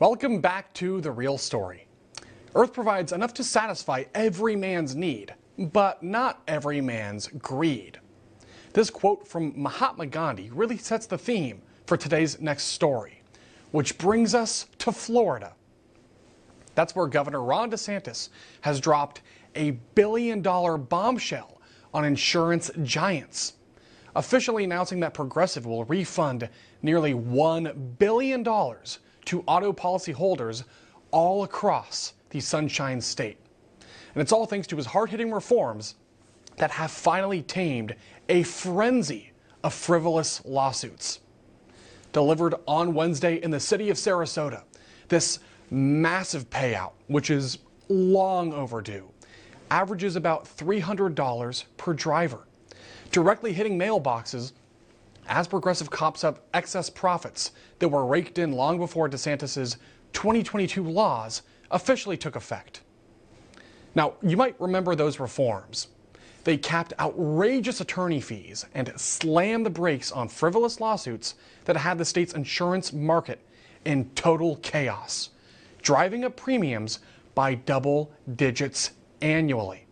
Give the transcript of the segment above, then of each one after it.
Welcome back to The Real Story. Earth provides enough to satisfy every man's need, but not every man's greed. This quote from Mahatma Gandhi really sets the theme for today's next story, which brings us to Florida. That's where Governor Ron DeSantis has dropped a billion-dollar bombshell on insurance giants, officially announcing that Progressive will refund nearly $1 billion to auto policyholders all across the Sunshine State. And it's all thanks to his hard-hitting reforms that have finally tamed a frenzy of frivolous lawsuits. Delivered on Wednesday in the city of Sarasota, this massive payout, which is long overdue, averages about $300 per driver, directly hitting mailboxes as Progressive cops up excess profits that were raked in long before DeSantis' 2022 laws officially took effect. Now, you might remember those reforms. They capped outrageous attorney fees and slammed the brakes on frivolous lawsuits that had the state's insurance market in total chaos, driving up premiums by double digits annually.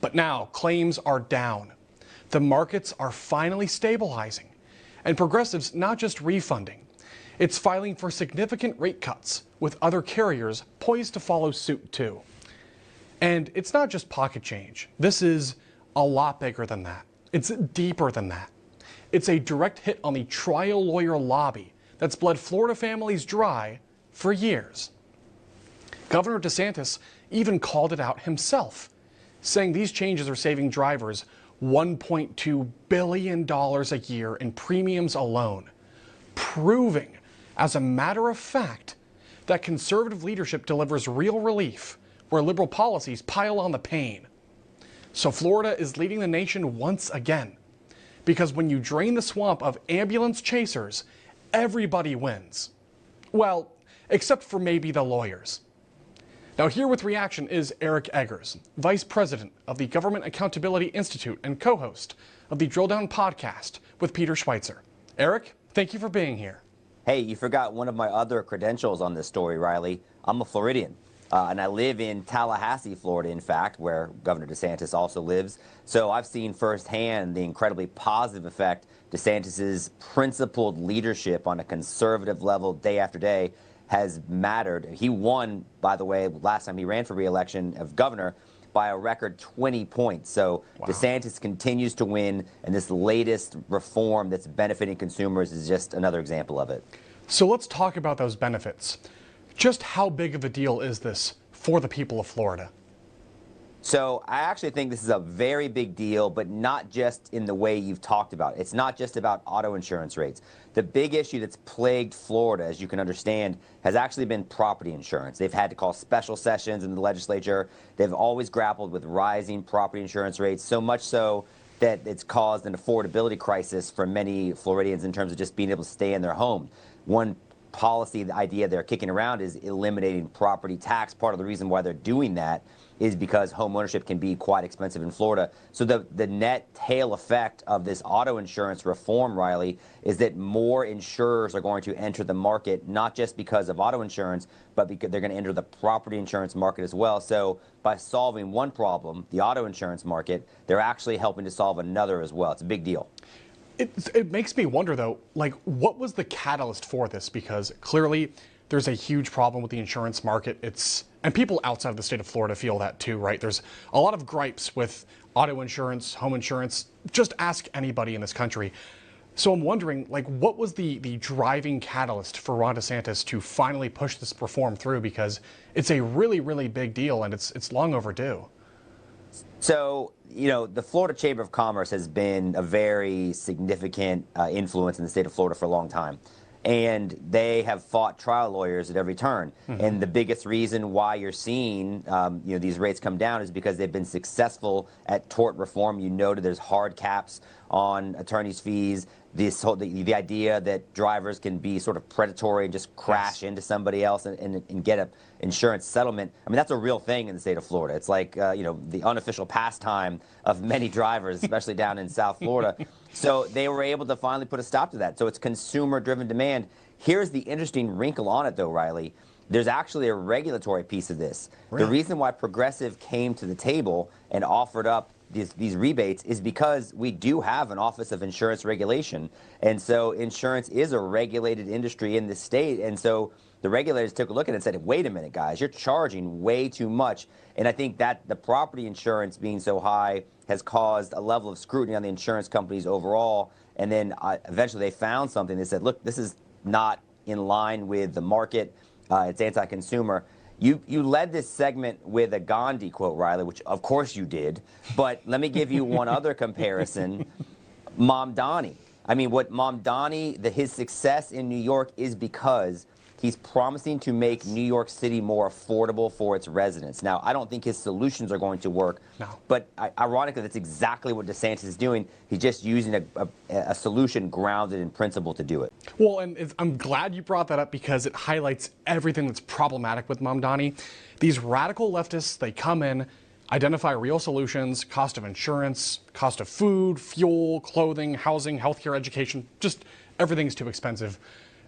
But now claims are down. The markets are finally stabilizing, and Progressive's not just refunding, it's filing for significant rate cuts, with other carriers poised to follow suit too. And it's not just pocket change. This is a lot bigger than that. It's deeper than that. It's a direct hit on the trial lawyer lobby that's bled Florida families dry for years. Governor DeSantis even called it out himself, saying these changes are saving drivers $1.2 billion a year in premiums alone, proving, as a matter of fact, that conservative leadership delivers real relief where liberal policies pile on the pain. So Florida is leading the nation once again, because when you drain the swamp of ambulance chasers, everybody wins. Well, except for maybe the lawyers. Now, here with reaction is Eric Eggers, Vice President of the Government Accountability Institute and co-host of the Drilldown podcast with Peter Schweizer. Eric, thank you for being here. Hey, you forgot one of my other credentials on this story, Riley. I'm a Floridian, and I live in Tallahassee, Florida, in fact, where Governor DeSantis also lives. So I've seen firsthand the incredibly positive effect DeSantis's principled leadership on a conservative level day after day has mattered. He won, by the way, last time he ran for re-election of governor by a record 20 points. So wow. DeSantis continues to win, and this latest reform that's benefiting consumers is just another example of it. So let's talk about those benefits. Just how big of a deal is this for the people of Florida? So I actually think this is a very big deal, but not just in the way you've talked about. It's not just about auto insurance rates. The big issue that's plagued Florida, as you can understand, has actually been property insurance. They've had to call special sessions in the legislature. They've always grappled with rising property insurance rates, so much so that it's caused an affordability crisis for many Floridians in terms of just being able to stay in their home. One policy, the idea they're kicking around is eliminating property tax. Part of the reason why they're doing that is because home ownership can be quite expensive in Florida. So the net tail effect of this auto insurance reform, Riley, is that more insurers are going to enter the market, not just because of auto insurance, but because they're going to enter the property insurance market as well. So by solving one problem, the auto insurance market, they're actually helping to solve another as well. It's a big deal. It makes me wonder, though, like, what was the catalyst for this? Because clearly there's a huge problem with the insurance market. And people outside of the state of Florida feel that too, right? There's a lot of gripes with auto insurance, home insurance. Just ask anybody in this country. So I'm wondering, like, what was the driving catalyst for Ron DeSantis to finally push this reform through? Because it's a really, really big deal, and it's long overdue. So, you know, the Florida Chamber of Commerce has been a very significant influence in the state of Florida for a long time. And they have fought trial lawyers at every turn. Mm-hmm. And the biggest reason why you're seeing these rates come down is because they've been successful at tort reform. You noted there's hard caps on attorneys' fees. The idea that drivers can be sort of predatory and just crash into somebody else and get an insurance settlement. I mean, that's a real thing in the state of Florida. It's like the unofficial pastime of many drivers, especially down in South Florida. So they were able to finally put a stop to that. So it's consumer-driven demand. Here's the interesting wrinkle on it, though, Riley. There's actually a regulatory piece of this. Really? The reason why Progressive came to the table and offered up these rebates is because we do have an Office of Insurance Regulation. And so insurance is a regulated industry in the state. And so the regulators took a look at it and said, wait a minute, guys, you're charging way too much. And I think that the property insurance being so high has caused a level of scrutiny on the insurance companies overall. And then eventually they found something. They said, look, this is not in line with the market. It's anti-consumer. You led this segment with a Gandhi quote, Riley, which of course you did. But let me give you one other comparison. Mamdani. I mean, what Mamdani, his success in New York is because he's promising to make New York City more affordable for its residents. Now, I don't think his solutions are going to work. No. But ironically, that's exactly what DeSantis is doing. He's just using a solution grounded in principle to do it. Well, and I'm glad you brought that up because it highlights everything that's problematic with Mamdani. These radical leftists, they come in, identify real solutions, cost of insurance, cost of food, fuel, clothing, housing, healthcare, education, just everything's too expensive.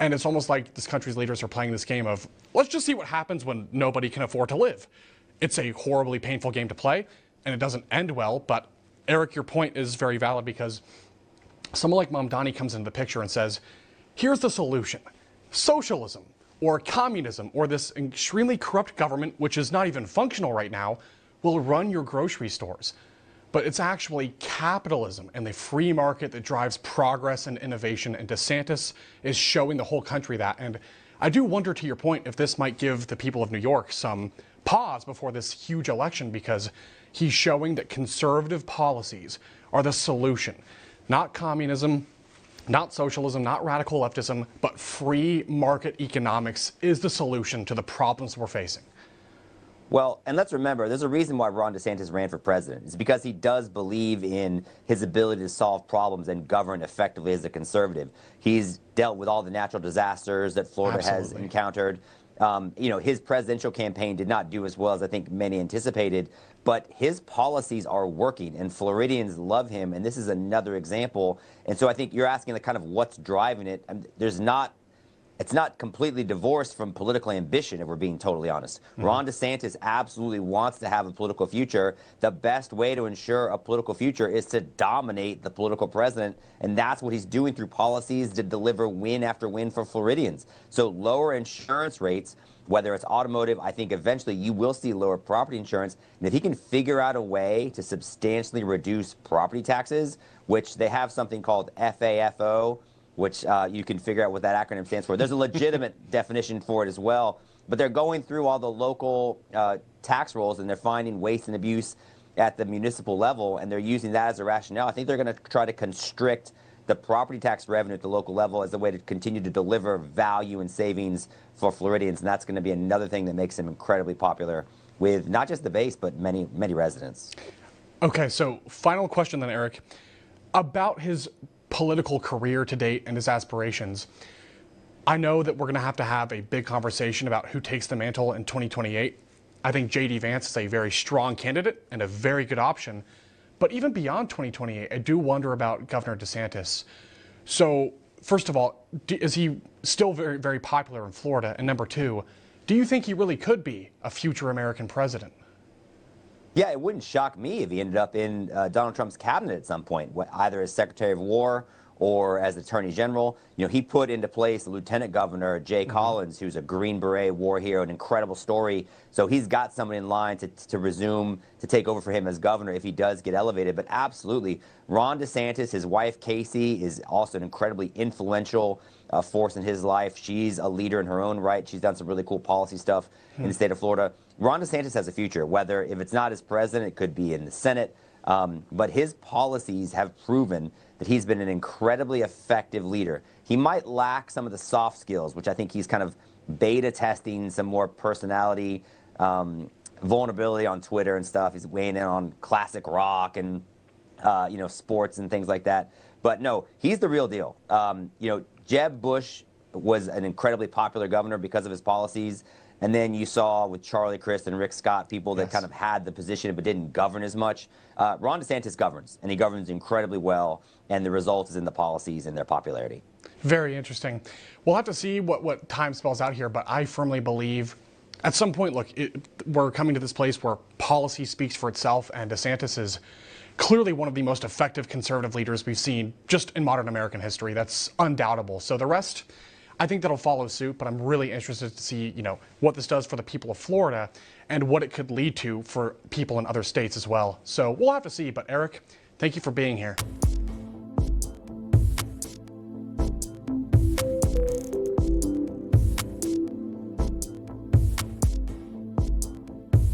And it's almost like this country's leaders are playing this game of, let's just see what happens when nobody can afford to live. It's a horribly painful game to play, and it doesn't end well. But Eric, your point is very valid because someone like Mamdani comes into the picture and says, here's the solution. Socialism or communism or this extremely corrupt government, which is not even functional right now, will run your grocery stores. But it's actually capitalism and the free market that drives progress and innovation, and DeSantis is showing the whole country that. And I do wonder, to your point, if this might give the people of New York some pause before this huge election, because he's showing that conservative policies are the solution. Not communism, not socialism, not radical leftism, but free market economics is the solution to the problems we're facing. Well, and let's remember, there's a reason why Ron DeSantis ran for president. It's because he does believe in his ability to solve problems and govern effectively as a conservative. He's dealt with all the natural disasters that Florida has encountered. His presidential campaign did not do as well as I think many anticipated, but his policies are working, and Floridians love him, and this is another example. And so I think you're asking the kind of what's driving it. It's not completely divorced from political ambition, if we're being totally honest. Mm-hmm. Ron DeSantis absolutely wants to have a political future. The best way to ensure a political future is to dominate the political president, and that's what he's doing through policies to deliver win after win for Floridians. So lower insurance rates, whether it's automotive, I think eventually you will see lower property insurance. And if he can figure out a way to substantially reduce property taxes, which they have something called FAFO, which you can figure out what that acronym stands for. There's a legitimate definition for it as well. But they're going through all the local tax rolls, and they're finding waste and abuse at the municipal level, and they're using that as a rationale. I think they're going to try to constrict the property tax revenue at the local level as a way to continue to deliver value and savings for Floridians, and that's going to be another thing that makes him incredibly popular with not just the base, but many, many residents. Okay, so final question then, Eric. About his political career to date and his aspirations, I know that we're going to have a big conversation about who takes the mantle in 2028. I think J.D. Vance is a very strong candidate and a very good option. But even beyond 2028, I do wonder about Governor DeSantis. So, first of all, is he still very, very popular in Florida? And number two, do you think he really could be a future American president? Yeah, it wouldn't shock me if he ended up in Donald Trump's cabinet at some point, either as Secretary of War or as Attorney General. He put into place Lieutenant Governor Jay Collins, who's a Green Beret war hero, an incredible story. So he's got someone in line to take over for him as governor if he does get elevated. But absolutely, Ron DeSantis, his wife Casey, is also an incredibly influential force in his life. She's a leader in her own right. She's done some really cool policy stuff in the state of Florida. Ron DeSantis has a future, whether if it's not as president, it could be in the Senate. But his policies have proven that he's been an incredibly effective leader. He might lack some of the soft skills, which I think he's kind of beta testing some more personality, vulnerability on Twitter and stuff. He's weighing in on classic rock and sports and things like that. But no, he's the real deal. Jeb Bush was an incredibly popular governor because of his policies. And then you saw with Charlie Crist and Rick Scott, people that kind of had the position but didn't govern as much. Ron DeSantis governs, and he governs incredibly well, and the result is in the policies and their popularity. Very interesting. We'll have to see what time spells out here, but I firmly believe at some point, look, we're coming to this place where policy speaks for itself, and DeSantis is clearly one of the most effective conservative leaders we've seen just in modern American history. That's undoubtable. So the rest, I think that'll follow suit, but I'm really interested to see, what this does for the people of Florida and what it could lead to for people in other states as well. So we'll have to see. But Eric, thank you for being here.